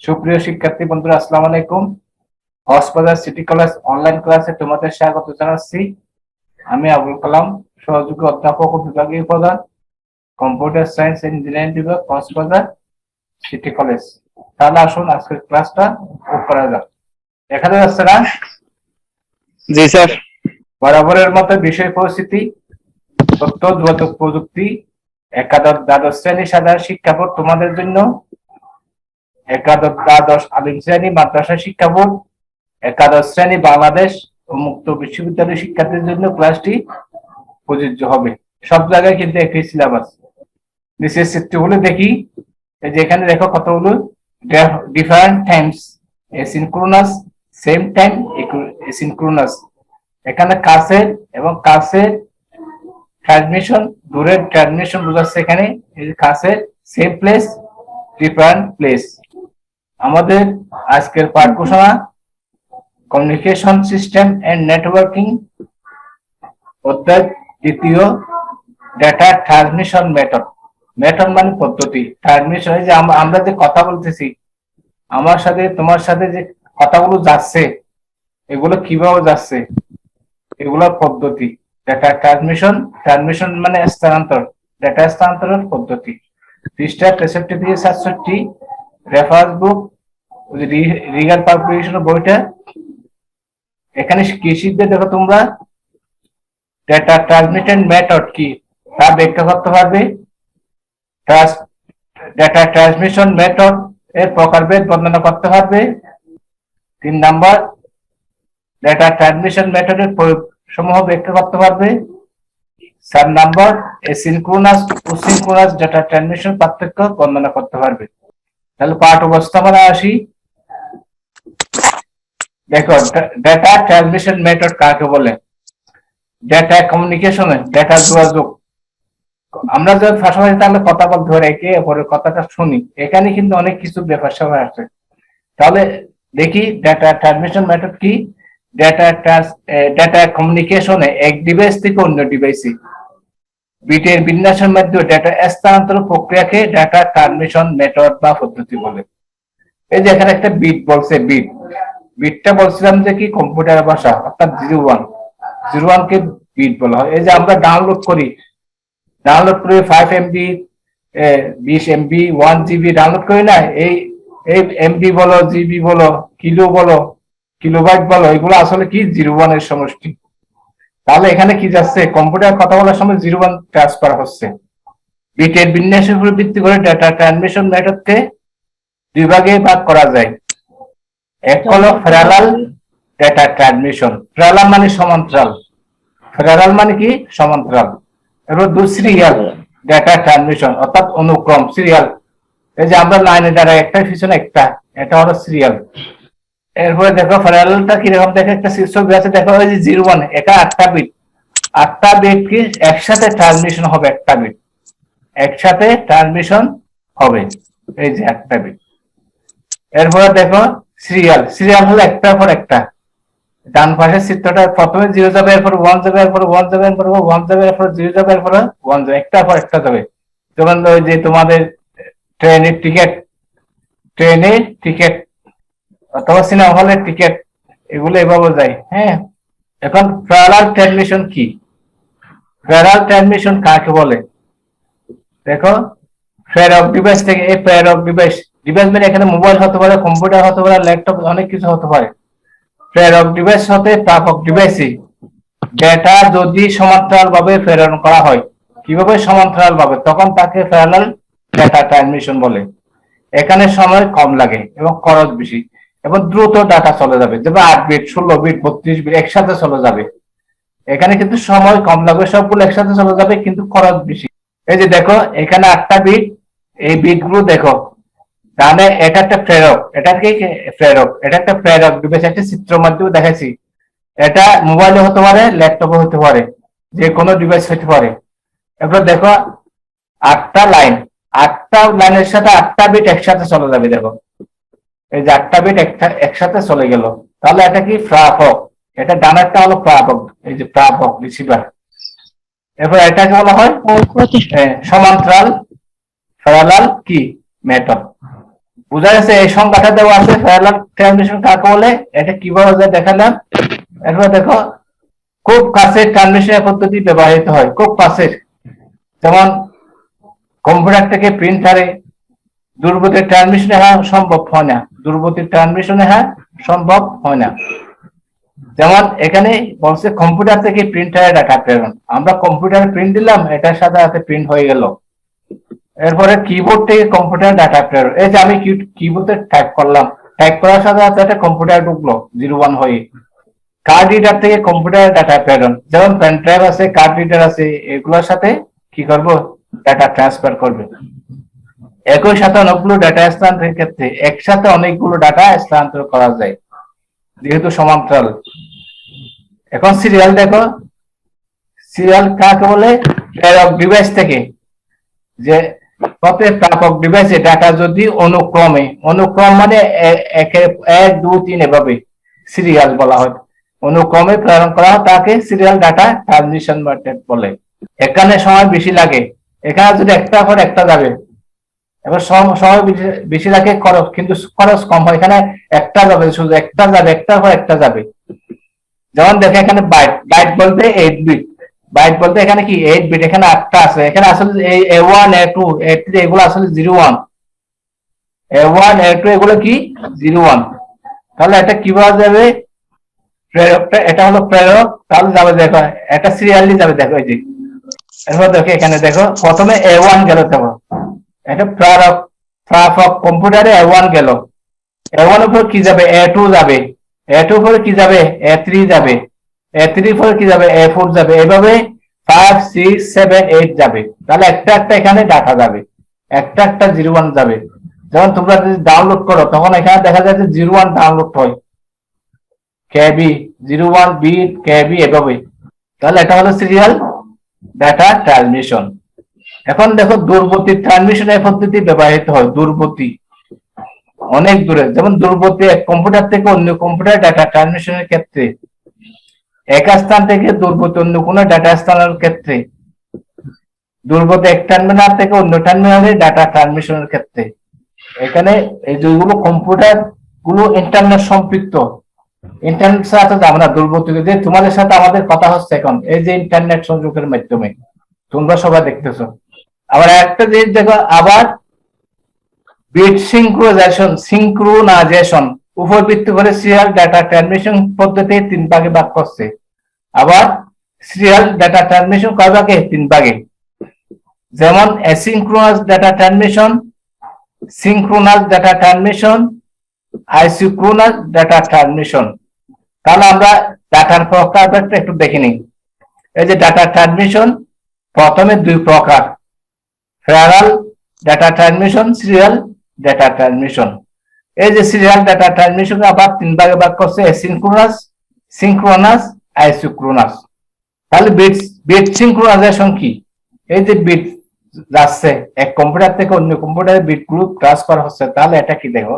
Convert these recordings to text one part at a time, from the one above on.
সুপ্রিয় শিক্ষার্থী বন্ধুরা, আসসালামু আলাইকুম। কক্সবাজার সিটি কলেজ অনলাইন ক্লাসে তোমাদের স্বাগত জানাচ্ছি। আমি আবুল কালাম, সহযোগী অধ্যাপক ও বিভাগীয় প্রধান, কম্পিউটার সায়েন্স এন্ড ইঞ্জিনিয়ারিং বিভাগ, কক্সবাজার সিটি কলেজ। তাহলে আসুন আজকের ক্লাসটা করা যাক। দেখা যাচ্ছে না? জি স্যার। বরাবরের মতো বিষয় পরিস্থিতি, তথ্য যোগাযোগ প্রযুক্তি, একাদশ দ্বাদশ শ্রেণী সাধারণ শিক্ষা বোর্ড তোমাদের জন্য, একাদশ দ্বাদশ আলিম শ্রেণী মাদ্রাসা শিক্ষা বোর্ড, একাদশ শ্রেণী বাংলাদেশ ও মুক্ত বিশ্ববিদ্যালয় শিক্ষার্থীদের জন্য ক্লাসটি প্রযোজ্য হবে। সব জায়গায় কিন্তু একই সিলেবাস। নিচের চিত্রগুলো দেখি। এই যে এখানে দেখো কতগুলো different Times, asynchronous, same time, asynchronous. এখানে কাছের এবং কাছের ট্রান্সমিশন, দূরের ট্রান্সমিশন বোঝাচ্ছে এখানে। এই যে কাছের সেম প্লেস, ডিফারেন্ট প্লেস। আমাদের আজকের পাঠ ঘোষণা কমিউনিকেশন সিস্টেম এন্ড নেটওয়ার্কিং, অধ্যায় দ্বিতীয়, ডেটা ট্রান্সমিশন মেথড। মেথড মানে পদ্ধতি, ট্রান্সমিশন যে আমরা যে কথা বলতেছি, আমার সাথে তোমার সাথে যে কথাগুলো যাচ্ছে, এগুলো কিভাবে যাচ্ছে, এগুলোর পদ্ধতি। ডেটা ট্রান্সমিশন, ট্রান্সমিশন মানে স্থানান্তর, ডেটা স্থানান্তরের পদ্ধতি। পৃষ্ঠা 63 থেকে 67, রেফারেন্স বুক রিগাল পাবলিকেশন বইটা। এখানে কৃষিতে দেখো তোমরা ডেটা ট্রান্সমিশন মেথড কি তা ব্যাখ্যা করতে পারবে। ডেটা ট্রান্সমিশন মেথড এর প্রকারভেদ বর্ণনা করতে পারবে। 3 নাম্বার, ডেটা ট্রান্সমিশন মেথডের প্রয়োগ সমূহ ব্যাখ্যা করতে পারবে। 4 নাম্বার, এসিনক্রোনাস ও সিনক্রোনাস ডেটা ট্রান্সমিশন পার্থক্য বর্ণনা করতে পারবে। তাহলে পাঠ উপস্থাপনা আসি। দেখো, ডেটা ট্রান্সমিশন মেথড কাকে বলে? ডেটা কমিউনিকেশনে, ডেটা যোগাযোগ। আমরা যদি পাশাপাশি তাহলে কথা বলতে পারি, একে অপরের কথাটা শুনি, এখানে কিন্তু অনেক কিছু ব্যাপার স্যাপার আছে। তাহলে দেখি ডেটা ট্রান্সমিশন মেথড কি। ডেটা কমিউনিকেশনে এক ডিভাইস থেকে অন্য ডিভাইসে বিটের বিন্যাসের মাধ্যমে ডেটা স্থানান্তর প্রক্রিয়াকে ডেটা ট্রান্সমিশন মেথড বা পদ্ধতি বলে। এই যে এখানে একটা বিট বলছে, বিটটা বলছিলাম যে কি কম্পিউটার ভাষা, অর্থাৎ 01 কে বিট বলা হয়। এই যে আমরা ডাউনলোড করে 5 MB, 20 MB, 1 GB ডাউনলোড করি না, এই MB বলো, জিবি বলো, কিলো বলো, কিলোবাইট বলো, এগুলো আসলে কি 01 এর সমষ্টি। তাহলে এখানে কি যাচ্ছে, কম্পিউটার কথা বলার সময় 01 ট্রান্সফার হচ্ছে। বিটের বিন্যাসের উপর ভিত্তি করে ডেটা ট্রান্সমিশন মেথডকে দুই ভাগে ভাগ করা যায়। এক হলো প্যারালাল ডেটা ট্রান্সমিশন। প্যারালাল মানে সমান্তরাল, প্যারালাল মানে কি সমান্তরাল। এরপর সিরিয়াল ডেটা ট্রান্সমিশন, অর্থাৎ অনুক্রম, সিরিয়াল। এই যে আমরা লাইনে দ্বারা একটা পিছনে একটা, এটা হলো সিরিয়াল। এরপরে দেখো প্যারালালটা কিরকম, দেখো একটা ছবি আছে, দেখো ওই যে 01, এটা 8টা বিট, 8টা বিট কি একসাথে ট্রান্সমিশন হবে, একটা বিট একসাথে ট্রান্সমিশন হবে, এই যে 8টা বিট। এরপরে দেখো সিরিয়াল হলো একটার পর একটা। ডান পাশের চিত্রটা প্রথমে 0 যাবে, এরপর 1 যাবে, এরপর 1 যাবে, এরপর 1 যাবে, এরপর 0 যাবে, এরপর 1 যাবে, একটার পর একটা যাবে। যেমন ওই যে তোমাদের ট্রেনের টিকিট অথবা সিনেমা হলের টিকিট, এগুলো এভাবে যায়। হ্যাঁ, এখন প্যারালাল ট্রান্সমিশন কি? প্যারালাল ট্রান্সমিশন কাকে বলে? দেখো, পেয়ার অফ ডিভাইস থেকে, এই পেয়ার অফ ডিভাইস মানে এখানে মোবাইল হতে পারে, কম্পিউটার হতে পারে, ল্যাপটপ, অনেক কিছু হতে পারে। পেয়ার অফ ডিভাইস হতে প্রাপক ডিভাইসে ডেটা যদি সমান্তরাল ভাবে প্রেরণ করা হয়, কিভাবে সমান্তরাল ভাবে, তখন তাকে প্যারালাল ডেটা ট্রান্সমিশন বলে। এখানে সময় কম লাগে এবং খরচ বেশি এবং দ্রুত ডাটা চলে যাবে। যেমন 8 বিট, 16 বিট, 32 বিট একসাথে চলে যাবে। এখানে কিন্তু সময় কম লাগবে, সবগুলো একসাথে চলে যাবে, কিন্তু খরচ বেশি। এই যে দেখো এখানে 8টা বিট, এই বিট গুলো দেখো তাহলে এটা একটা প্রেরক, এটা একটা প্রেরক ডিভাইস, একটা চিত্র মাধ্যমে দেখাচ্ছি। এটা মোবাইলে হতে পারে, ল্যাপটপে হতে পারে, যে কোনো ডিভাইস হতে পারে। এরপর দেখো 8টা লাইনের সাথে 8টা বিট একসাথে চলে যাবে। দেখো এই যে 8টা বিট একসাথে চলে গেল, তাহলে এটা কি প্রাপক। এটা ডানারটা হলো প্রাপক, এই যে প্রাপক রিসিভার। এরপর এটাকে বলা হয় সমান্তরাল প্যারালাল কি মেথড। বোঝা গেছে? এই সংখ্যাটা দেওয়া আছে প্যারালাল ট্রান্সমিশন কাকে বলে, এটা কিভাবে যায় দেখালাম। এরপর দেখো খুব কাছের ট্রান্সমিশন পদ্ধতি ব্যবহৃত হয়, খুব কাছের, যেমন কম্পিউটার থেকে প্রিন্টারে দূরবর্তী ট্রান্সমিশনে হ্যাঁ সম্ভব হয় না, দূরবর্তী ট্রান্সমিশনে হ্যাঁ সম্ভব হয় না। যেমন এখানে বলছে কম্পিউটার থেকে প্রিন্টারে ডাটা প্রেরণ, আমরা কম্পিউটারে প্রিন্ট দিলাম, এটার সাথে সাথে প্রিন্ট হয়ে গেল। এরপরে কিবোর্ড থেকে কম্পিউটার ডাটা প্রেরণ, এই যে আমি কিবোর্ডে টাইপ করলাম, টাইপ করার সাথে সাথে একটা কম্পিউটার ঢুকলো 01 হয়ে। কার্ড রিডার থেকে কম্পিউটার ডাটা প্রেরণ, যেমন পেন ড্রাইভ আছে, কার্ড রিডার আছে, এগুলোর সাথে কি করব, ডাটা ট্রান্সফার করবে। একই সাথে অনেকগুলো ডাটা স্থানান্তরের ক্ষেত্রে একসাথে অনেকগুলো ডাটা স্থানান্তর করা যায় যেহেতু সমান্তরাল। এখন সিরিয়াল দেখো, সিরিয়াল কাকে বলে, প্রেরক ডিভাইস থেকে, যে প্রত্যেক প্রাপক ডিভাইসে ডাটা যদি অনুক্রমে, অনুক্রম মানে 1 2 3 এভাবে সিরিয়াল বলা হয়, অনুক্রমে প্রেরণ করা হয় তাকে সিরিয়াল ডাটা ট্রানজিশন মেথড বলে। এখানে সময় বেশি লাগে, এখানে যদি একটা পর একটা যাবে, এবার সময় বেশি লাগে, খরচ কিন্তু খরচ কম হয়। এখানে একটা যাবে, শুধু একটা যাবে, একটার পর একটা যাবে। যেমন দেখে এখানে বাইট, বাইট বলতে 8 বিট, বাইট বলতে এখানে কি 8 বিট, এখানে 8টা আছে, এখানে আসলে এই A1 A2 A3 এগুলো আসলে 01, A1 A2 এগুলো কি 01। তাহলে এটা কিভাবে যাবে, প্রেরকটা, এটা হলো প্রেরক, তাহলে যাবে দেখো এটা সিরিয়ালি যাবে, দেখো এই যে। এরপর দেখো এখানে দেখো প্রথমে A1 গেল, দেখো এটা প্রেরক, প্রাপক কম্পিউটারে A1 গেল, A1 উপর কি যাবে, A2 যাবে, A2 উপরে কি যাবে, A3 যাবে, A3 উপরে কি যাবে, A4 যাবে, এভাবে 5 6 7 8 যাবে। তাহলে একটা একটা এখানে ডাটা যাবে, একটা একটা 01 যাবে। যেমন তোমরা যদি ডাউনলোড করো তখন এখানে দেখা যায় যে 01 ডাউনলোড হয়, কেবি 01 বিট কেবি এভাবে। তাহলে এটা হলো সিরিয়াল ডাটা ট্রান্সমিশন। এখন দেখো দূরবর্তী ট্রান্সমিশনের পদ্ধতি ব্যবহৃত হয়, দূরবর্তী অনেক দূরে, যেমন দূরবর্তী এক কম্পিউটার থেকে অন্য কম্পিউটার ডাটা ট্রান্সমিশনের ক্ষেত্রে, এক স্থান থেকে দূরবর্তী অন্য কোনো ডাটা স্থানের ক্ষেত্রে, দূরবর্তী এক টার্মিনাল থেকে অন্য টার্মিনালে ডাটা ট্রান্সমিশনের ক্ষেত্রে। এখানে এই যেগুলো কম্পিউটার গুলো ইন্টারনেট সম্পৃক্ত, ইন্টারনেট ছাড়া তো যাবে না দূরবর্তী, যে তোমাদের সাথে আমাদের কথা হচ্ছে এখন এই যে ইন্টারনেট সংযোগের মাধ্যমে, তোমরা সবাই দেখতেছো। আবার একটা জিনিস দেখো, আবার বিট সিঙ্ক্রোনাইজেশন উপর ভিত্তি করে সিরিয়াল ডাটা ট্রান্সমিশন পদ্ধতি 3 ভাগে ভাগ করছে। আবার সিরিয়াল ডাটা ট্রান্সমিশন কয় ভাগে, 3 ভাগে। যেমন asynchronous data transmission, synchronous data transmission, isochronous data transmission. তাহলে আমরা ডাটার প্রকারটা একটু দেখে নিই। এই যে ডাটা ট্রান্সমিশন প্রথমে 2 প্রকার, parallel data transmission, serial data transmission. এই যে সিরিয়াল ডাটা ট্রান্সমিশন আবার 3 ভাগে ভাগ করছে, অ্যাসিঙ্ক্রোনাস, সিঙ্ক্রোনাস, আইসোক্রোনাস। তাহলে বিট সিঙ্ক্রোনাইজেশন কি, এই যে বিট যাচ্ছে এক কম্পিউটার থেকে অন্য কম্পিউটারে বিট গুলো ক্রস করা হচ্ছে, তাহলে এটা কি দেখো,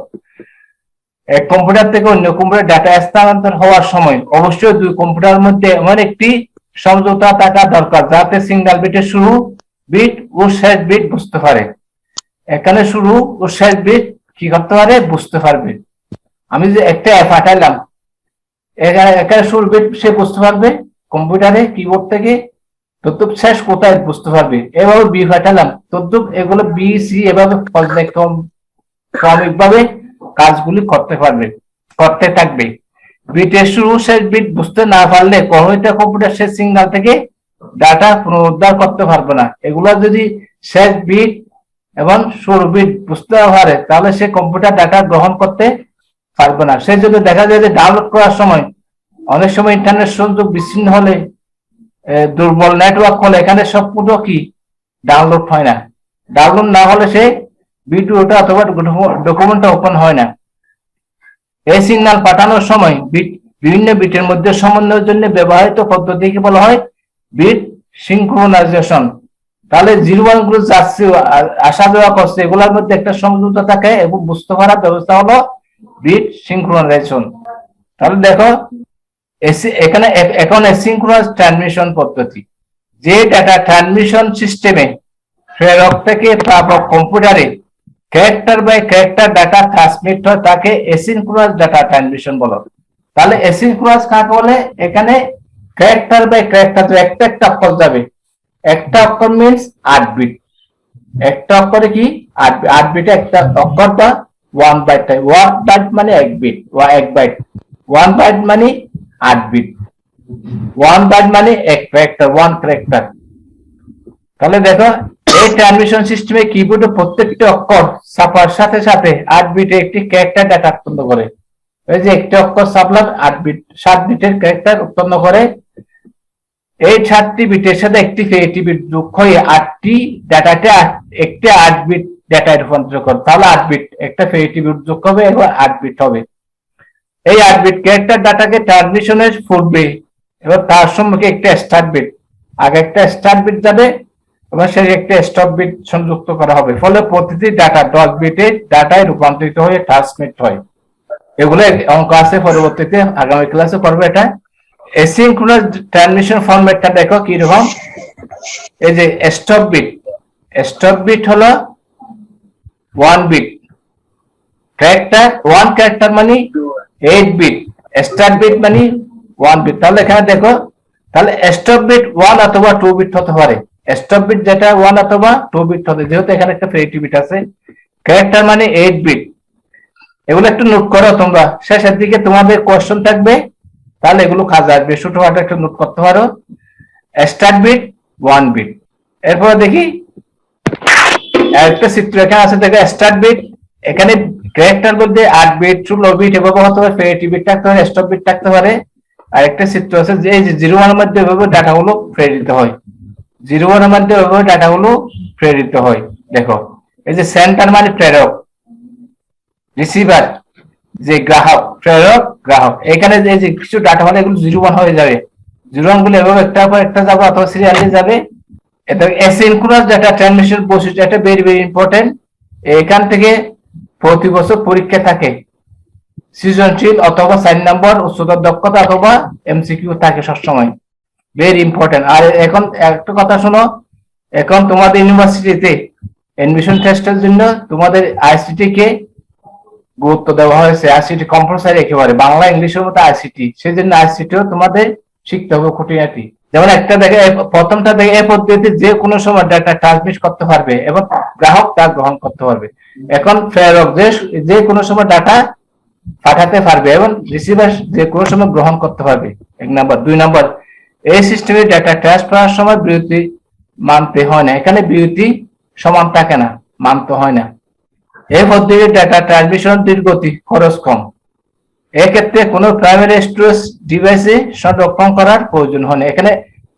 এক কম্পিউটার থেকে অন্য কম্পিউটার ডাটা স্থানান্তর হওয়ার সময় অবশ্যই 2 কম্পিউটারের মধ্যে এমন একটি সমঝোতা থাকা দরকার যাতে সিঙ্গেল বিটের শুরু বিট ও শেষ বিট বুঝতে পারে। এখানে শুরু ও শেষ বিট কি করতে পারে, বুঝতে পারবে। আমি যে একটা পাঠাইলাম, এখানে শুরু বিট সে বুঝতে পারবে কম্পিউটারে কিবোর্ড থেকে, তদ্রুপ শেষ কোথায় বুঝতে পারবে। এভাবে বি পাঠালাম, তদ্রুপ এগুলো বি সি এভাবে ক্রমিকভাবে কাজগুলি করতে থাকবে। বিটের শুরু শেষ বিট বুঝতে না পারলে কখনোই কম্পিউটার শেষ সিগন্যাল থেকে ডাটা পুনরুদ্ধার করতে পারবে না। এগুলো যদি শেষ বিট এবং শুরু বিট বুঝতে পারে তাহলে সে কম্পিউটার ডাটা গ্রহণ করতে পারবে না। সেই জন্য দেখা যায় যে ডাউনলোড করার সময় অনেক সময় ইন্টারনেট সংযোগ বিচ্ছিন্ন হলে, দুর্বল নেটওয়ার্ক হলে এখানে সবগুলো কি ডাউনলোড হয় না। ডাউনলোড না হলে সে ভিডিওটা অথবা ডকুমেন্টটা ওপেন হয় না। এই সিগন্যাল পাঠানোর সময় বিভিন্ন বিটের মধ্যে সমন্বয়ের জন্য ব্যবহৃত পদ্ধতিকে বলা হয় বিট সিঙ্ক্রোনাইজেশন। তাহলে 01 গুলো যাচ্ছে আসা যাওয়া করছে, এগুলোর মধ্যে একটা সমঝোতা থাকে এবং বুঝতে পারার ব্যবস্থা হলো বিট সিঙ্ক্রোনাইজেশন। তাহলে দেখো এখানে এখন অ্যাসিঙ্ক্রোনাস ট্রান্সমিশন পদ্ধতি, যে ডাটা ট্রান্সমিশন সিস্টেমে প্রেরক থেকে প্রাপক কম্পিউটারে character by character data transmit হয় তাকে অ্যাসিনক্রোনাস ডাটা ট্রান্সমিশন বলো। তাহলে অ্যাসিনক্রোনাস কাকে বলে? এখানে ক্যারেক্টার বাই ক্যারেক্টার তো একটা একটা অক্ষর যাবে, একটা অক্ষর মিনস 8 বিট, একটা অক্ষরে কি 8 বিটে একটা অক্ষর বা 1 বাইট, 1 বাইট মানে 1 বিট বা 1 বাইট, 1 বাইট মানে 8 বিট, 1 বাইট মানে এক ক্যারেক্টার, 1 ক্যারেক্টার। তাহলে দেখো এই ট্রান্সমিশন সিস্টেমে কিবোর্ডে প্রত্যেকটি অক্ষর ছাপার সাথে সাথে 8 বিটে একটি ক্যারেক্টার ডাটা উৎপন্ন করে। এই যে একটি অক্ষর ছাপলাম 8 বিট, 7 বিটের ক্যারেক্টার উৎপন্ন করে। এই 7টি বিটের সাথে একটি ফেরিটি বিট যোগ হয়ে 8টি ডাটাতে একটি 8 বিট ডাটায় রূপান্তর করে। তাহলে 8 বিট একটা ফেরিটি বিট যোগ হবে এবং 8 বিট হবে। এই 8 বিট ক্যারেক্টার ডাটাকে ট্রান্সমিশনের পূর্বে এবং তার সম্মুখে একটা স্টার্ট বিট, আগে একটা স্টার্ট বিট যাবে এবং সেই একটা স্টপ বিট সংযুক্ত করা হবে। ফলে প্রতিটি ডাটা 10 বিটের ডাটায় রূপান্তরিত হয়ে ট্রান্সমিট হয়। এগুলো অঙ্ক আছে, পরবর্তীতে আগামী ক্লাসে করবে। এটা অ্যাসিনক্রোনাস ট্রান্সমিশন ফরম্যাটটা দেখো কি রকম। এই যে স্টপ বিট হলো 1 বিট, ক্যারেক্টার 1 ক্যারেক্টার মানে 8 বিট, স্টার্ট বিট মানে 1 বিট। তাহলে এখানে দেখো, তাহলে স্টপ বিট 1 অথবা 2 বিট হতে পারে। স্টপ বিট যেটা 1 অথবা 2 বিট হতে, যেহেতু এখানে একটা ফেরিটি বিট আছে। ক্যারেক্টার মানে 8 বিট। এগুলো একটু নোট করো তোমরা, শেষের দিকে তোমাদের কোশ্চেন থাকবে, তাহলে এগুলো কাজে আসবে। ছোটখাটো একটু নোট করতে পারো। Start bit 1 bit. এরপরে দেখি একটা চিত্র এখানে আছে, দেখো স্টার্ট বিট। এখানে ক্যারেক্টার বলতে 8 বিট, 16 বিট এভাবে হতে পারে, ফেরিটি বিট থাকতে পারে, স্টপ বিট থাকতে পারে। আর একটা চিত্র আছে যে এই যে 01 এর মধ্যে এভাবে ডাটাগুলো প্রেরিত হয়, 01 এর মধ্যে এভাবে ডাটাগুলো প্রেরিত হয়। দেখো এই যে সেন্টার মানে প্রেরক, রিসিভার যে গ্রাহক, প্রেরক গ্রাহক। এখানে যে কিছু ডাটা মানে এগুলো 01 হয়ে যাবে, 01 গুলো এভাবে একটার পর একটা যাবে অথবা সিরিয়ালি যাবে। এটা অ্যাসিনক্রোনাস ডাটা ট্রান্সমিশন বৈশিষ্ট্য, এটা ভেরি ভেরি ইম্পর্টেন্ট। এখান থেকে প্রতি বছর পরীক্ষা থাকে, সৃজনশীল অথবা 4 নম্বর, উচ্চতর দক্ষতা অথবা এমসিকিউ থাকে সবসময়, ভেরি ইম্পর্টেন্ট। আর এখন একটা কথা শোনো, এখন তোমাদের ইউনিভার্সিটিতে এডমিশন টেস্টের জন্য তোমাদের আইসিটি কে গুরুত্ব দেওয়া হয়েছে। আইসিটি কম্পালসারি একেবারে, বাংলা ইংলিশের মতো আইসিটি, সেই জন্য আইসিটিও তোমাদের শিখতে হবে খুঁটিনাটি। যেমন একটা দেখে, প্রথমটা দেখে এই পদ্ধতিতে যে কোনো সময় ডাটা ট্রান্সমিট করতে পারবে এবং গ্রাহক তা গ্রহণ করতে পারবে। এখন প্রেরক যে কোনো সময় ডাটা পাঠাতে পারবে এবং রিসিভার যে কোনো সময় গ্রহণ করতে পারবে, 1 নম্বর। 2 নম্বর, এই সিস্টেমে ডাটা ট্রান্সফার সময় বিরতি মানতে হয় না। এখানে বিরতি সমান থাকে না, মানতে হয় না। এই পদ্ধতির ডাটা ট্রান্সমিশন গতি, খরচ কম। এক্ষেত্রে কোনো প্রাইমারি স্টোরেজ ডিভাইসে সংরক্ষণ করার প্রয়োজন হয় না। এখানে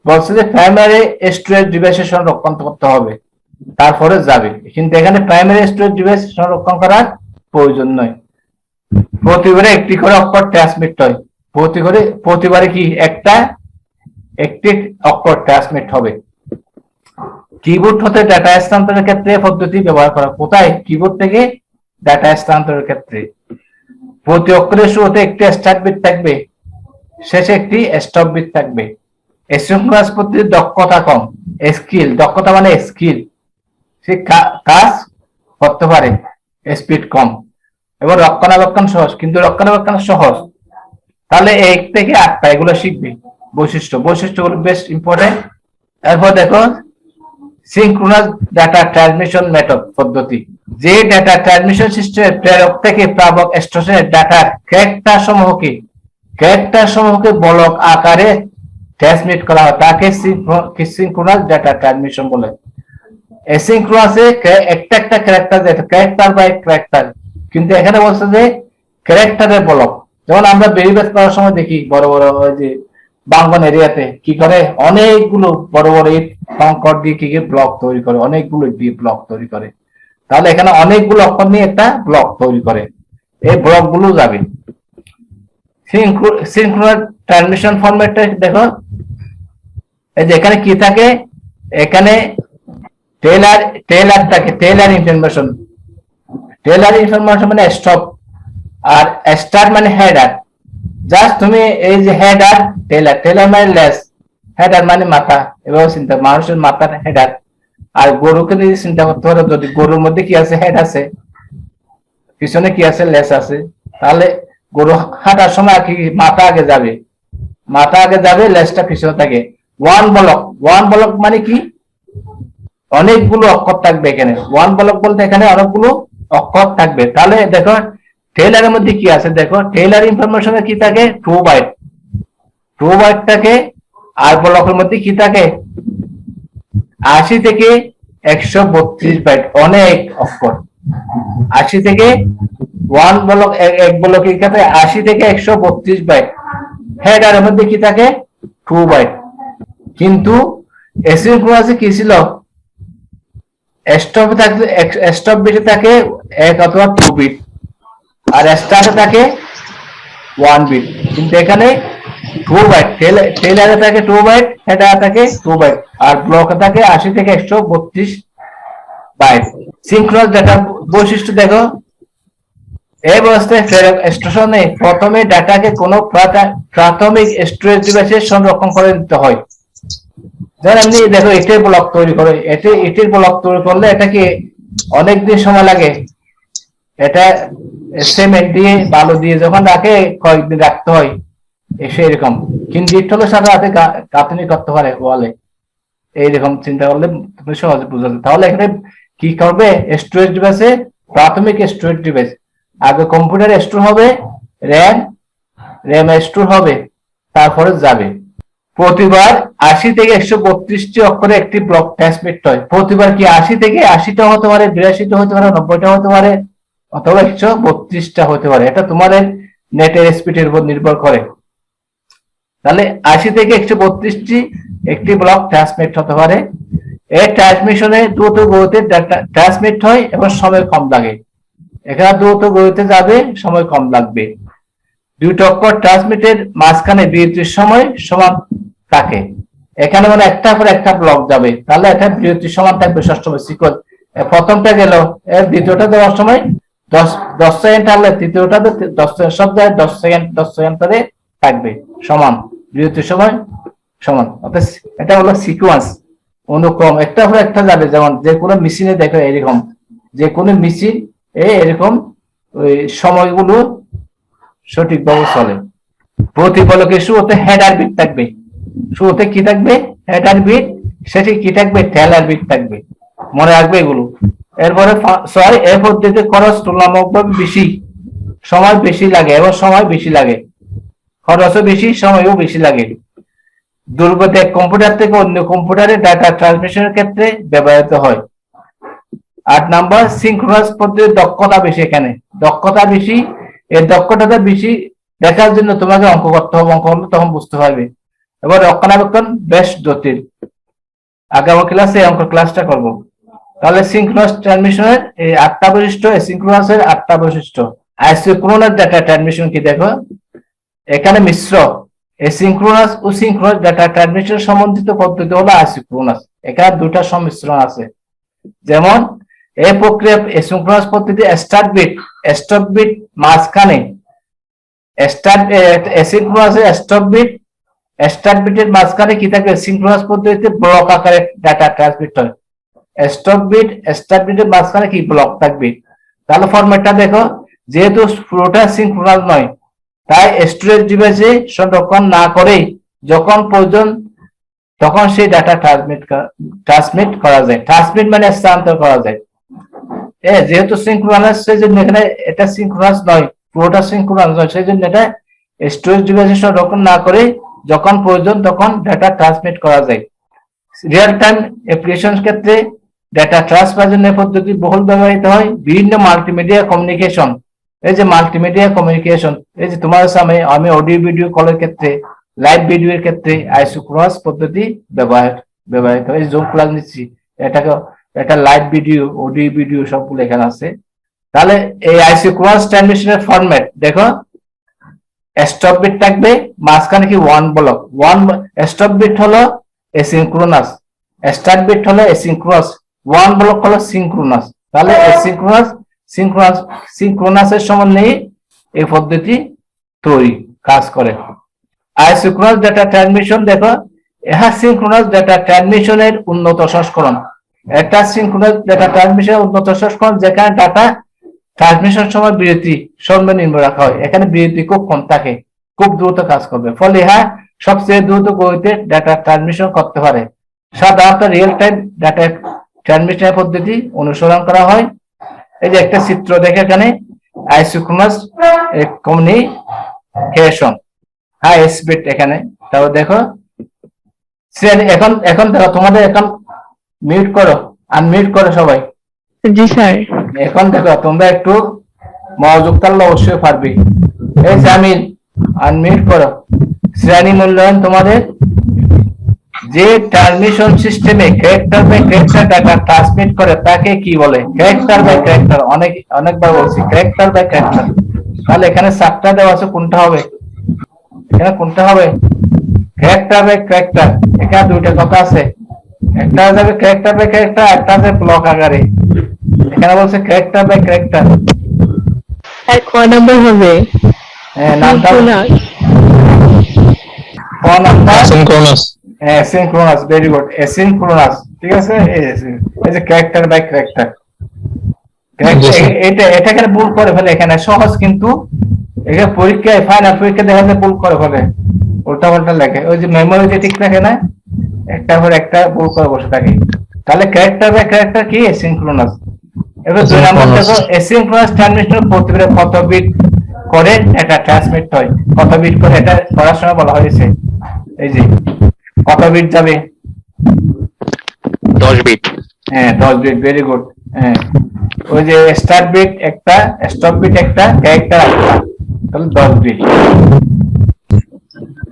বলছে যে প্রাইমারি স্টোরেজ ডিভাইসে সংরক্ষণ করতে হবে, তারপরে যাবে, কিন্তু এখানে প্রাইমারি স্টোরেজ ডিভাইস সংরক্ষণ করার প্রয়োজন নয়। প্রতিবারে একটি করে অক্ষর ট্রান্সমিট হয়, প্রতিবারে কি একটি অক্ষর ট্রান্সমিট হবে। কিবোর্ড হতে ডাটা স্থানান্তরের ক্ষেত্রে পদ্ধতি ব্যবহার করা। কোথায়? কিবোর্ড থেকে ডাটা স্থানান্তরের ক্ষেত্রে প্রতি অক্ষরের শুরুতে একটি স্টার্ট বিট থাকবে, শেষে একটি স্টপ বিট থাকবে। অ্যাসিনক্রোনাস পদ্ধতির দক্ষতা কম, স্কিল, দক্ষতা মানে স্কিল, সে কাজ করতে পারে, স্পিড কম এবং রক্ষণাবেক্ষণ সহজ, কিন্তু রক্ষণাবেক্ষণ সহজ। তাহলে 1 থেকে 8টা এগুলো শিখবে বৈশিষ্ট্যগুলো বেশ ইম্পর্টেন্ট। এরপর দেখো সিনক্রোনাস ডাটা ট্রান্সমিশন মেথড পদ্ধতি। যে ডাটা ট্রান্সমিশন সিস্টেমের প্রেরক থেকে প্রাপক স্টেশনের ডাটার ক্যারেক্টার সমূহকে বলক আকারে ট্রান্সমিট করা হয় তাকে সিনক্রোনাস ডাটা ট্রান্সমিশন বলে। অ্যাসিনক্রোনাসে একটা ক্যারেক্টার বাই ক্যারেক্টার, কিন্তু এখানে বলছে যে ক্যারেক্টারের বলক। যেমন আমরা ভেরিফাই করার সময় দেখি বড় বড় যে বাঙ্গন এরিয়াতে কি করে, অনেকগুলো বড় বড় কংকর দিয়ে কি ব্লক তৈরি করে, অনেকগুলো দিয়ে ব্লক তৈরি করে। তাহলে এখানে অনেকগুলো অক্ষর নিয়ে একটা ব্লক তৈরি করে, এই ব্লক গুলো যাবে। সিনক্রোনাস ট্রান্সমিশন ফরম্যাটটা দেখো, এই যে এখানে কি থাকে, এখানে টেইলার থাকে, টেইলার ইনফরমেশন মানে স্টপ, আর স্টার্ট মানে হেডার। জাস্ট তুমি এই যে হেডার, টেইলার মানে লেস, হেডার মানে মাথা, এভাবে চিন্তা, মানুষের মাথার হেডার। আর গরুকে যদি চিন্তা করতে পারো, যদি গরুর মধ্যে কি আছে, হেড আছে, পিছনে কি আছে, লেস আছে। তাহলে গরু হাঁটার সময় কি মাথা আগে যাবে, লেসটা পিছনে থাকে। ওয়ান ব্লক মানে কি, অনেকগুলো অক্ষর থাকবে এখানে। ওয়ান ব্লক বলতে এখানে অনেকগুলো অক্ষর থাকবে। তাহলে দেখো টেইলারের মধ্যে কি আছে, দেখো টেইলার ইনফরমেশনে কি থাকে, 2 বাইট। 2 বাইট থাকে। আর ব্লকের মধ্যে কি থাকে, 80 থেকে 132 বাইট, অনেক অক্ষর। 80 থেকে ওয়ান ব্লক, এক ব্লকে কি থাকে, 80 থেকে 132 বাইট। হেডারের মধ্যে কি থাকে, 2 বাইট। কিন্তু অ্যাসিনক্রোনাসে কি ছিল, স্টপ বিটে থাকে 1 অথবা 2 বিট, আর স্টার্টে থাকে 1 বিট। কিন্তু এখানে 2 বাইট, টেইলারে থাকে 2 বাইট, হেডারে থাকে 2 বাইট, আর ব্লকে থাকে 80 থেকে 132 বাইট। সিনক্রোনাস ডাটা বৈশিষ্ট্য দেখো, এই ব্যবস্থায় স্টেশনে প্রথমে ডাটাকে কোনো প্রাথমিক স্টোরেজ ডিভাইসে সংরক্ষণ করে দিতে হয়। যেমন এমনি দেখো এটির ব্লক তৈরি করে, এটির ব্লক তৈরি করলে এটাকে অনেকদিন সময় লাগে। এটা সিমেন্ট দিয়ে বালু দিয়ে যখন রাখে কয়েকদিন রাখতে হয় সেরকম। কিন্তু ইট হলে সারা রাতে গাঁথনি করতে পারে ওয়ালে, এইরকম চিন্তা করলে তুমি সহজে বুঝা যায়। তাহলে এখানে কি করবে, স্টোরেজ ডিভাইসে প্রাথমিক স্টোরেজ ডিভাইস আগে কম্পিউটার স্টোর হবে, র্যাম স্টোর হবে, তারপরে যাবে। প্রতিবার 80 থেকে 132টি অক্ষরে একটি ব্লক ট্রান্সমিট হয়। প্রতিবার কি 80 থেকে 80টা হতে পারে, 82টা হতে পারে, 90টা হতে পারে, অথবা 132টা হতে পারে। এটা তোমাদের নেটের স্পিডের উপর নির্ভর করে। তাহলে 80 থেকে 132টি একটি ব্লক ট্রান্সমিট হতে পারে। এই ট্রান্সমিশনে দ্রুত গতিতে ডাটা ট্রান্সমিট হয় এবং সময় কম লাগে। এখানে দ্রুত গতিতে যাবে, সময় কম লাগবে। দুইটা অক্ষর ট্রান্সমিটের মাঝখানে বিরতির সময় সমান থাকে। এখানে মানে একটা পর একটা ব্লক যাবে, তাহলে এটা বিরতির সমান থাকবে সবসময় সিকোয়েন্স। প্রথমটা গেল, এর দ্বিতীয়টা দেওয়ার সময় 10 সেকেন্ড থাকলে তৃতীয়টা 10 সব জায়গায় 10 সেকেন্ড ধরে থাকবে, সমান বিরতির সময় সমান। অর্থাৎ এটা হলো সিকোয়েন্স, অনুক্রম, একটা পর একটা যাবে। যেমন যে কোনো মেশিনে দেখো এরকম, যে কোনো মেশিন এরকম ওই সময়গুলো সঠিকভাবে চলে। প্রতি ব্লকের শুরুতে হেডার বিট থাকবে, শুরুতে কি থাকবে, হেডার বিট, সেটি কি থাকবে, টেইলার বিট থাকবে। মনে রাখবে এগুলো। এরপরে 6, এই পদ্ধতিতে খরচ তুলনামূলকভাবে বেশি, সময় বেশি লাগে এবং সময় বেশি লাগে, খরচও বেশি, সময়ও বেশি লাগে। দুর্গত এক কম্পিউটার থেকে অন্য কম্পিউটারে ডাটা ট্রান্সমিশনের ক্ষেত্রে ব্যবহৃত হয়। 8 নাম্বার, সিনক্রোনাস পদ্ধতির দক্ষতা বেশি। এখানে দক্ষতা বেশি, এর দক্ষতাটা বেশি দেখার জন্য তোমাকে অঙ্ক করতে হবে, অঙ্ক করলে তখন বুঝতে পারবে। এবার রক্ষণাবেক্ষণ বেশ জটিল, আগামী ক্লাসে অঙ্ক ক্লাসটা করব। তাহলে সিনক্রোনাস ট্রান্সমিশনের এই 8টা বৈশিষ্ট্য, সিনক্রোনাসের 8টা বৈশিষ্ট্য। আইসোক্রোনাস ডাটা ট্রান্সমিশন কি দেখো, এখানে মিশ্র এসিনক্রোনাস ও সিনক্রোনাস ডাটা ট্রান্সমিশন সম্বন্ধিত পদ্ধতি হলো আইসোক্রোনাস। এখানে দুটা সংমিশ্রণ আছে। যেমন এই প্রক্রিয়া এসিনক্রোনাস পদ্ধতি স্টার্ট বিট মাঝখানে, স্টার্ট বিটের মাঝখানে কি থাকবে, সিনক্রোনাস পদ্ধতিতে ব্লক আকারে ডাটা ট্রান্সমিট হয়। স্টার্ট বিটের মাঝখানে কি ব্লক থাকবে। তাহলে ফরম্যাটটা দেখো, যেহেতু পুরোটা সিনক্রোনাস নয়, তাই স্টোরেজ ডিভাইসে সংরক্ষণ না করেই যখন প্রয়োজন তখন সেই ডাটা ট্রান্সমিট করা যায়। ট্রান্সমিট মানে স্থানান্তর করা যায়। যেহেতু সিনক্রোনাস, সেই জন্য এখানে এটা সিনক্রোনাস নয়, পুরোটা সিনক্রোনাস নয়, সেই জন্য এটা স্টোরেজ ডিভাইসে সংরক্ষণ না করে যখন প্রয়োজন তখন ডাটা ট্রান্সমিট করা যায়। রিয়েল টাইম অ্যাপ্লিকেশন ক্ষেত্রে ডাটা ট্রান্সফার জন্য পদ্ধতি বহুল ব্যবহৃত হয়। বিভিন্ন মাল্টিমিডিয়া কমিউনিকেশন, এই যে মাল্টিমিডিয়া কমিউনিকেশন, এই যে তোমার সামনে আমি অডিও ভিডিও কলের ক্ষেত্রে, লাইভ ভিডিওর ক্ষেত্রে আইসোক্রোনাস পদ্ধতি ব্যবহৃত হয়। জুম ক্লাস নিচ্ছি, এটা লাইভ ভিডিও, অডিও ভিডিও সবগুলো এখানে আছে। তাহলে এই আইসোক্রোনাস ট্রান্সমিশনের ফরম্যাট দেখো, স্টপ বিট থাকবে, মাঝখানে কি ওয়ান ব্লক। স্টপ বিট হলো এসিনক্রোনাস, স্টার্ট বিট হলো এসিনক্রোনাস, ওয়ান ব্লক হলো সিনক্রোনাস। তাহলে সিনক্রোনাসের সমন্বয়ে এই পদ্ধতি তৈরি কাজ করে। আইসোক্রোনাস ডাটা ট্রান্সমিশন দেখো, ইহা সিনক্রোনাস ডাটা ট্রান্সমিশনের উন্নত সংস্করণ। একটা সিনক্রোনাস ডাটা ট্রান্সমিশনের উন্নত সংস্করণ, যেখানে ডাটা ট্রান্সমিশন সময় বিরতি সর্বনিম্ন রাখা হয়, এখানে বিরতি খুব কম থাকে, খুব দ্রুত কাজ করবে, ফলে সবচেয়ে দ্রুত গতিতে ডাটা ট্রান্সমিশন করতে পারে। সাধারণত রিয়েল টাইম ডাটা ট্রান্সমিশন পদ্ধতি অনুসরণ করা হয়। এই যে একটা চিত্র দেখে এখানে আইসোক্রোনাস কমিউনিকেশন হাই স্পিড, এখানে তাও দেখো এখন এখন দেখো তোমাদের এখন মিউট করো, আনমিউট করো সবাই। জি স্যার। এখন দেখো তোমরা একটু মনোযোগ করলে অবশ্যই পারবে। এই জামিল আনমিউট করো। শ্রেণী মূল্যায়ন তোমাদের যে ট্রান্সমিশন সিস্টেমে character by character data transmit করে তাকে কি বলে? ক্যারেক্টার বাই ক্যারেক্টার, অনেকবার বলছি ক্যারেক্টার বাই ক্যারেক্টার। তাহলে এখানে চারটা দেওয়া আছে, কোনটা হবে? এখানে কোনটা হবে? Character by character. এখানে দুইটা কথা আছে, একটা যাবে ক্যারেক্টার বাই ক্যারেক্টার, একটা আছে ব্লক আকারে। এখানে বলছে ক্যারেক্টার বাই ক্যারেক্টার। আর ক নাম্বার হবে? নামটা ক number asynchronous. Asynchronous, very good, asynchronous. ঠিক আছে, এই যে ক্যারেক্টার বাই ক্যারেক্টার, এটা এখানে ভুল করে ফেলে। এখানে সহজ, কিন্তু এখানে পরীক্ষায় ফাইনাল পরীক্ষা দেখা যায় ভুল করে ফেলে, উল্টা পাল্টা লেখে। ওই যে মেমোরিতে ঠিক রাখে না, একটা পর একটা ভুল করে বসে থাকে। তাহলে ক্যারেক্টার বাই ক্যারেক্টার কি? অ্যাসিনক্রোনাস। এবার দুই নাম্বার দেখো, অ্যাসিনক্রোনাস ট্রান্সমিশন প্রতিবারে কত বিট করে এটা ট্রান্সমিট হয়, কত বিট করে এটা করার সময় বলা হয়েছে। এই যে কত বিট যাবে? 10 বিট। 10 bit, very good. ওই যে স্টার্ট বিট একটা, স্টপ বিট একটা, ক্যারেক্টার একটা, তাহলে 10 বিট।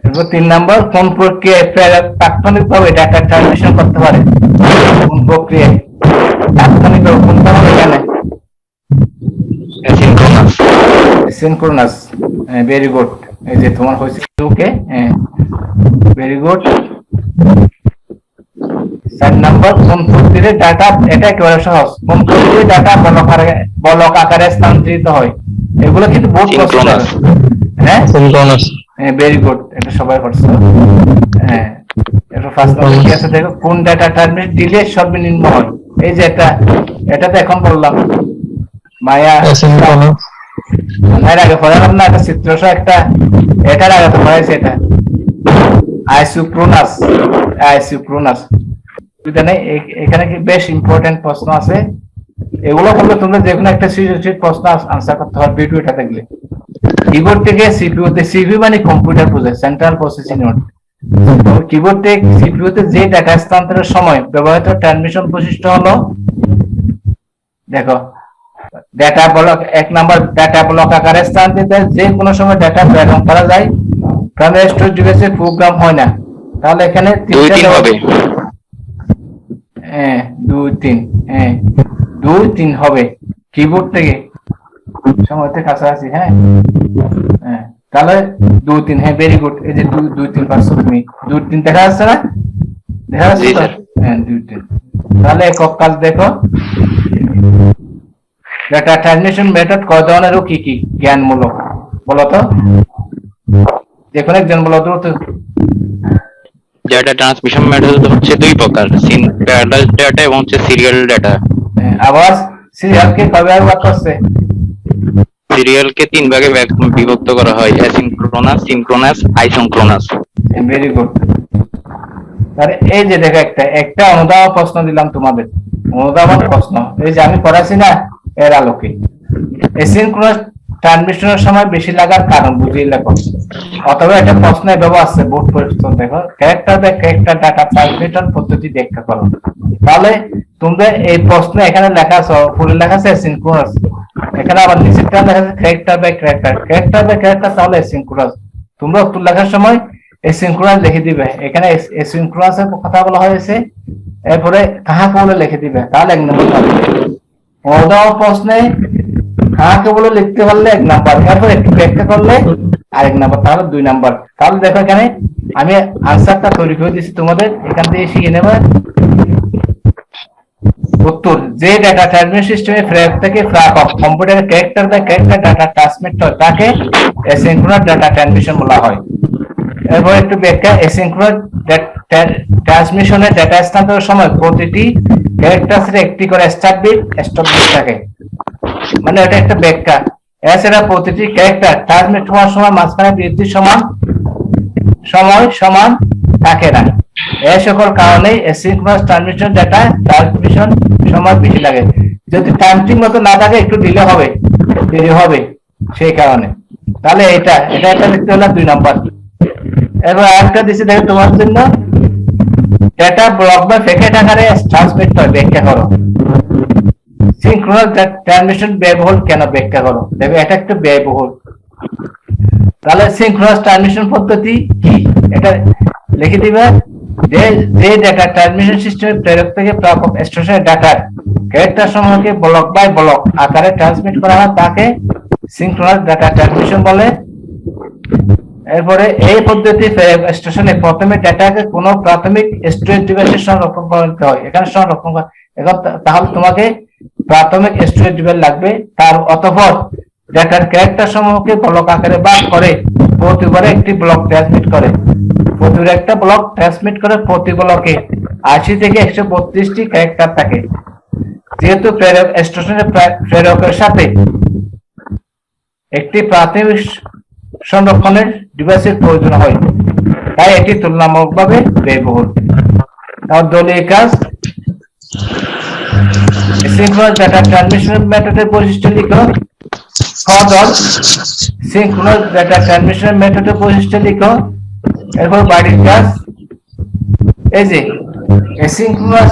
এরপর 3 নাম্বার, কোন প্রক্রিয়ায় তাৎক্ষণিকভাবে ডাটা ট্রান্সমিশন করতে পারে? কোন প্রক্রিয়ায় তাৎক্ষণিকভাবে কোনটা হবে এখানে? অ্যাসিনক্রোনাস। Synchronous, very good. এই যে তোমার হয়েছে ওকে, ভেরি গুড। 4 নাম্বার, কোন প্রক্রিয়ায় ডাটা, এটা একেবারে সহজ, কোন প্রক্রিয়ায় ডাটা বলক আকারে স্থানান্তরিত হয়? এগুলো কিন্তু বহুত প্রশ্ন। হ্যাঁ, সিনক্রোনাস। ভেরি গুড, এটা সবাই করছে। এটা ফার্স্ট নাম্বার কি আছে দেখো, কোন ডাটা ট্রান্সমিট দিলে সর্বনিম্ন হয়? এই যে এটা তো এখন বললাম, মায়া অ্যাসিনক্রোনাস। এর আগে পড়ালাম না, একটা চিত্র সহ একটা, এটার আগে তো পড়াইছে এটা আইসোক্রোনাস। আইসোক্রোনাস বুঝতে নেই, এখানে কি বেশ ইম্পর্টেন্ট প্রশ্ন আছে। এগুলো বললে তোমরা যে কোনো একটা সিরিয়াস প্রশ্ন আনসার করতে হবে ভিডিওটা দেখলে। কিবোর্ড থেকে সিপিইউ তে, সিপিইউ মানে কম্পিউটার বোঝে, সেন্ট্রাল প্রসেসিং ইউনিট। কিবোর্ড থেকে সিপিইউ তে যে ডাটা স্থানান্তরের সময় ব্যবহৃত ট্রান্সমিশন বৈশিষ্ট্য হলো, দেখো data block. 1 number, data block আকারে স্থানান্তরিত, যে কোনো সময় ডাটা প্রেরণ করা যায়, প্রাইমারি স্টোরেজ ডিভাইসে প্রোগ্রাম হয় না। তাহলে এখানে 2-3 হবে। 2-3 হবে কিবোর্ড থেকে, সময়তে কাছাকাছি। তাহলে 2-3, ভেরি গুড। এই যে 2-3 পারছো তুমি, 2-3 দেখা যাচ্ছে না? দেখা যাচ্ছে তো? 2-3। তাহলে একক কাজ দেখো, ডাটা ট্রান্সমিশন মেথড কয় ধরনের ও কি কি? জ্ঞানমূলক বলো তো, যে কোনো একজন বলো তো। ডাটা ট্রান্সমিশন মেথড হচ্ছে 2 প্রকার, প্যারালাল ডাটা এবং হচ্ছে সিরিয়াল ডাটা। আবার সিরিয়ালকে কয় ভাগে ভাগ করছে? সিরিয়ালকে 3 ভাগে বিভক্ত করা হয়, asynchronous, synchronous, isochronous. Very good. তাহলে এই যে দেখো, একটা অনুদান প্রশ্ন দিলাম তোমাদের, অনুদান প্রশ্ন, এই যে আমি পড়াইছি না, এর আলোকে অ্যাসিনক্রোনাস ট্রান্সমিশনের সময় বেশি লাগার কারণ বুঝিয়ে লেখো। অথবা একটা প্রশ্ন এভাবে আসছে, বোর্ড পরীক্ষা দেখো, character by character data transmission পদ্ধতি ব্যাখ্যা করো। তাহলে তোমরা এই প্রশ্ন এখানে লেখা আছে, পুরো লেখা আছে অ্যাসিনক্রোনাস, এখানে আবার নিচেরটা লেখা আছে character by character, character by character, তাহলে অ্যাসিনক্রোনাস। তোমরা উত্তর লেখার সময় অ্যাসিনক্রোনাস লিখে দিবে, এখানে অ্যাসিনক্রোনাস এর কথা বলা হয়েছে, এরপরে কাহাকে বলে লিখে দিবে, তাহলে 1 নম্বর পাবে। অনুদান প্রশ্নে কাহাকে বলে লিখতে পারলে 1 নাম্বার, এরপর একটু ব্যাখ্যা করলে আরেক নাম্বার, তাহলে 2 নাম্বার। তাহলে দেখো এখানে আমি আনসারটা তৈরি করে দিচ্ছি, তোমাদের এখান থেকে শিখে নেবে। উত্তর, যে ডাটা ট্রান্সমিশন সিস্টেমে ফ্রেম থেকে ফ্রাক অফ কম্পিউটারের character by character data transmit হয় তাকে অ্যাসিনক্রোনাস ডাটা ট্রান্সমিশন বলা হয়। এরপর একটু ব্যাখ্যা, অ্যাসিনক্রোনাস ট্রান্সমিশনের ডাটা স্থানান্তরের সময় প্রতিটি ক্যারেক্টারের একটি করে স্টার্ট বিট, স্টপ বিট থাকে। মানে এটা একটা ব্যাখ্যা। এছাড়া প্রতিটি ক্যারেক্টার ট্রান্সমিট হওয়ার সময় মাঝখানে বৃদ্ধি সময় সমান থাকে না। এই সকল কারণেই অ্যাসিঙ্ক্রোনাস ট্রান্সমিশন ডেটা ট্রান্সমিশন সময় বেশি লাগে। যদি টাইম ঠিক মতো না থাকে একটু দেরি হবে সেই কারণে। তাহলে এটা লিখতে হলো 2 নম্বর। এবার আরেকটা দিচ্ছি দেখো তোমার জন্য, ডেটা ব্লক বা প্যাকেট আকারে ট্রান্সমিট হয়, ব্যাখ্যা করো। সিনক্রোনাস ট্রান্সমিশন ব্যয়বহুল কেন, ব্যাখ্যা করো। দেখো এটা একটা ব্যয়বহুল। তাহলে সিনক্রোনাস ট্রান্সমিশন পদ্ধতি কি, এটা লিখে দিবে। যে ডেটা ট্রান্সমিশন সিস্টেমের প্রেরক থেকে প্রাপক স্টেশনের ডাটার ক্যারেক্টার সমূহকে ব্লক বাই ব্লক আকারে ট্রান্সমিট করা হয় তাকে সিনক্রোনাস ডাটা ট্রান্সমিশন বলে। এরপরে এই পদ্ধতি স্টেশনে প্রথমে ডেটাকে কোনো প্রাথমিক স্টোরেজ ডিভাইসে সংরক্ষণ করতে হয়। এখানে সংরক্ষণ এখন তাহলে তোমাকে প্রাথমিক স্টোরেজ ডিভাইস লাগবে। তার অতঃপর ডেটার ক্যারেক্টার সমূহকে ব্লক আকারে ভাগ করে প্রতিবারে একটি ব্লক ট্রান্সমিট করে। প্রতি ব্লকে 80 থেকে 132টি ক্যারেক্টার থাকে। যেহেতু স্টেশনের প্রেরকের সাথে একটি প্রাথমিক সংরক্ষণের ডিভাইসের প্রয়োজন হয়, তাই এটি তুলনামূলকভাবে ব্যয়বহুল। তার দলীয় কাজ, সিনক্রোনাস ডাটা ট্রান্সমিশন মেথডের বৈশিষ্ট্য লিখো। সিনক্রোনাস ডাটা ট্রান্সমিশন মেথডের বৈশিষ্ট্য লিখো। এরপর বাড়ির কাজ, এই যে সিনক্রোনাস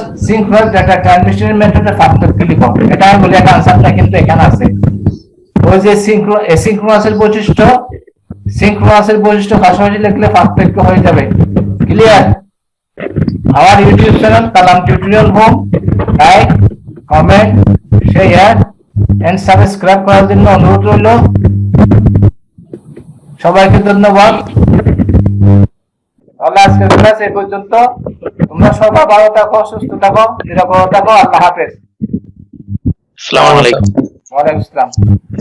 ডাটা ট্রান্সমিশন মেথডের পার্থক্য লিখো। এটা আমি বলি, একটা আনসারটা কিন্তু এখানে আছে। ওই যে সিনক্রোনাসের বৈশিষ্ট্য পাশাপাশি লিখলে পার্থক্য হয়ে যাবে। ক্লিয়ার? আমার YouTube channel Kalam tutorial home, like, comment, share and subscribe করার জন্য অনুরোধ রইল। সবাইকে ধন্যবাদ। তাহলে আজকের ক্লাস এই পর্যন্ত। তোমরা সবাই ভালো থাকো, সুস্থ থাকো, নিরাপদ থাকো। আল্লাহ হাফেজ। আসসালামু আলাইকুম। ওয়ালাইকুম আসসালাম।